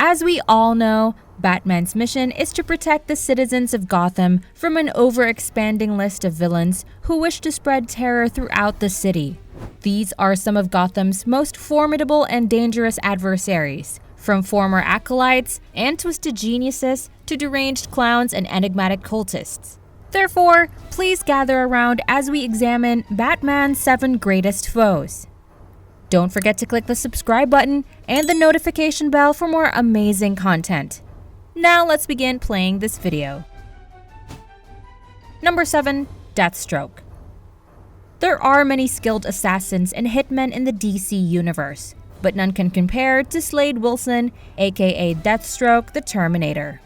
As we all know, Batman's mission is to protect the citizens of Gotham from an overexpanding list of villains who wish to spread terror throughout the city. These are some of Gotham's most formidable and dangerous adversaries, from former acolytes and twisted geniuses to deranged clowns and enigmatic cultists. Therefore, please gather around as we examine Batman's 7 greatest foes. Don't forget to click the subscribe button and the notification bell for more amazing content. Now let's begin playing this video. Number 7. Deathstroke. There are many skilled assassins and hitmen in the DC universe, but none can compare to Slade Wilson, aka Deathstroke the Terminator.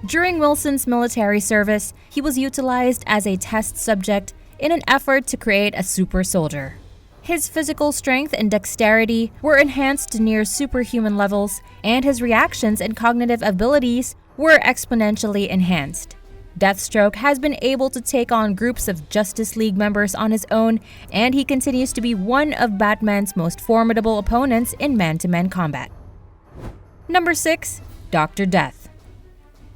During Wilson's military service, he was utilized as a test subject in an effort to create a super soldier. His physical strength and dexterity were enhanced to near superhuman levels, and his reactions and cognitive abilities were exponentially enhanced. Deathstroke has been able to take on groups of Justice League members on his own, and he continues to be one of Batman's most formidable opponents in man-to-man combat. Number 6. Dr. Death.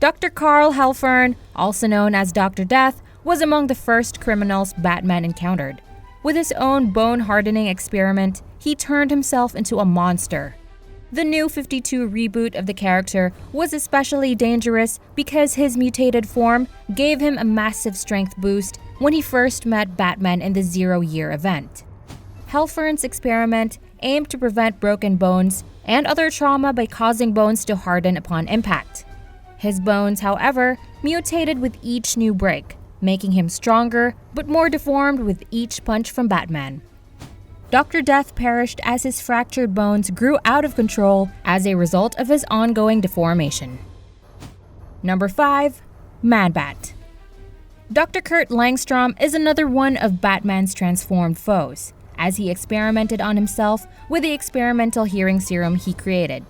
Dr. Karl Halfern, also known as Dr. Death, was among the first criminals Batman encountered. With his own bone-hardening experiment, he turned himself into a monster. The New 52 reboot of the character was especially dangerous because his mutated form gave him a massive strength boost when he first met Batman in the Zero Year event. Halfern's experiment aimed to prevent broken bones and other trauma by causing bones to harden upon impact. His bones, however, mutated with each new break, making him stronger but more deformed with each punch from Batman. Dr. Death perished as his fractured bones grew out of control as a result of his ongoing deformation. Number 5. Man-Bat. Dr. Kurt Langstrom is another one of Batman's transformed foes, as he experimented on himself with the experimental hearing serum he created.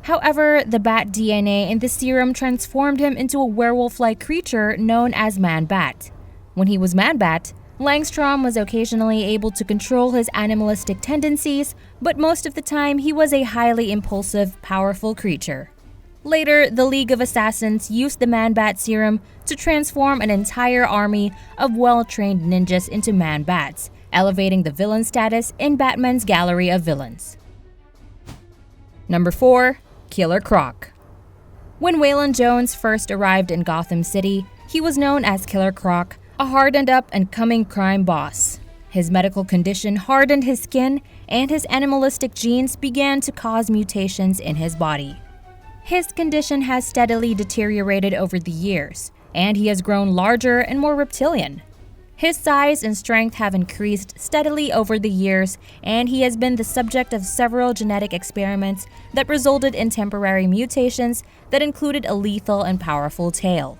However, the bat DNA in the serum transformed him into a werewolf-like creature known as Man-Bat. When he was Man-Bat, Langstrom was occasionally able to control his animalistic tendencies, but most of the time he was a highly impulsive, powerful creature. Later, the League of Assassins used the Man-Bat serum to transform an entire army of well-trained ninjas into Man-Bats, elevating the villain status in Batman's gallery of villains. Number 4. Killer Croc. When Waylon Jones first arrived in Gotham City, he was known as Killer Croc, a hardened-up and cunning crime boss. His medical condition hardened his skin, and his animalistic genes began to cause mutations in his body. His condition has steadily deteriorated over the years, and he has grown larger and more reptilian. His size and strength have increased steadily over the years, and he has been the subject of several genetic experiments that resulted in temporary mutations that included a lethal and powerful tail.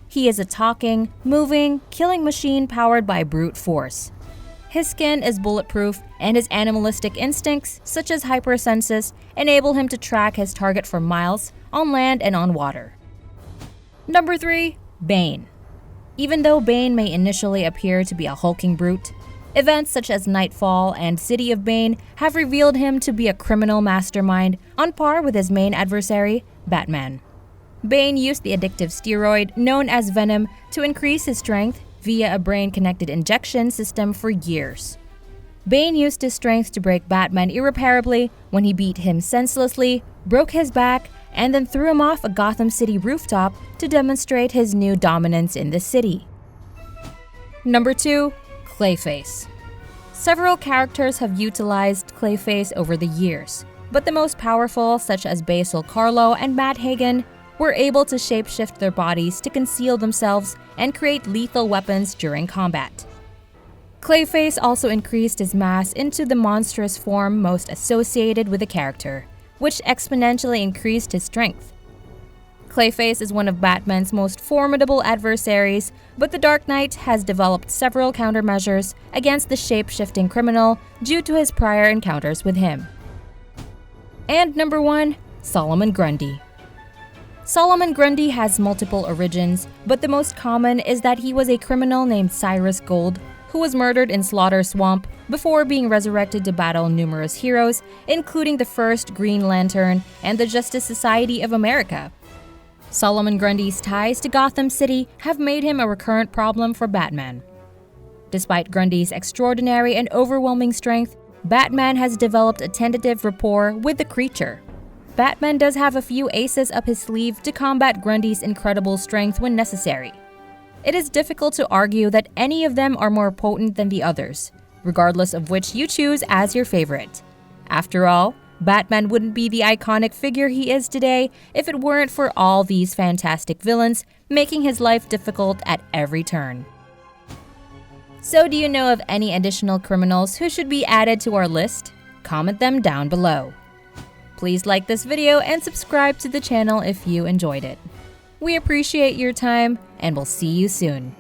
He is a talking, moving, killing machine powered by brute force. His skin is bulletproof, and his animalistic instincts, such as hypersenses, enable him to track his target for miles on land and on water. Number 3. Bane. Even though Bane may initially appear to be a hulking brute, events such as Nightfall and City of Bane have revealed him to be a criminal mastermind on par with his main adversary, Batman. Bane used the addictive steroid known as Venom to increase his strength via a brain-connected injection system for years. Bane used his strength to break Batman irreparably when he beat him senselessly, broke his back, and then threw him off a Gotham City rooftop to demonstrate his new dominance in the city. Number 2. Clayface. Several characters have utilized Clayface over the years, but the most powerful, such as Basil Karlo and Matt Hagen, were able to shapeshift their bodies to conceal themselves and create lethal weapons during combat. Clayface also increased his mass into the monstrous form most associated with the character, which exponentially increased his strength. Clayface is one of Batman's most formidable adversaries, but the Dark Knight has developed several countermeasures against the shape-shifting criminal due to his prior encounters with him. And number 1. Solomon Grundy. Solomon Grundy has multiple origins, but the most common is that he was a criminal named Cyrus Gold who was murdered in Slaughter Swamp before being resurrected to battle numerous heroes, including the first Green Lantern and the Justice Society of America. Solomon Grundy's ties to Gotham City have made him a recurrent problem for Batman. Despite Grundy's extraordinary and overwhelming strength, Batman has developed a tentative rapport with the creature. Batman does have a few aces up his sleeve to combat Grundy's incredible strength when necessary. It is difficult to argue that any of them are more potent than the others, regardless of which you choose as your favorite. After all, Batman wouldn't be the iconic figure he is today if it weren't for all these fantastic villains making his life difficult at every turn. So do you know of any additional criminals who should be added to our list? Comment them down below. Please like this video and subscribe to the channel if you enjoyed it. We appreciate your time, and we'll see you soon.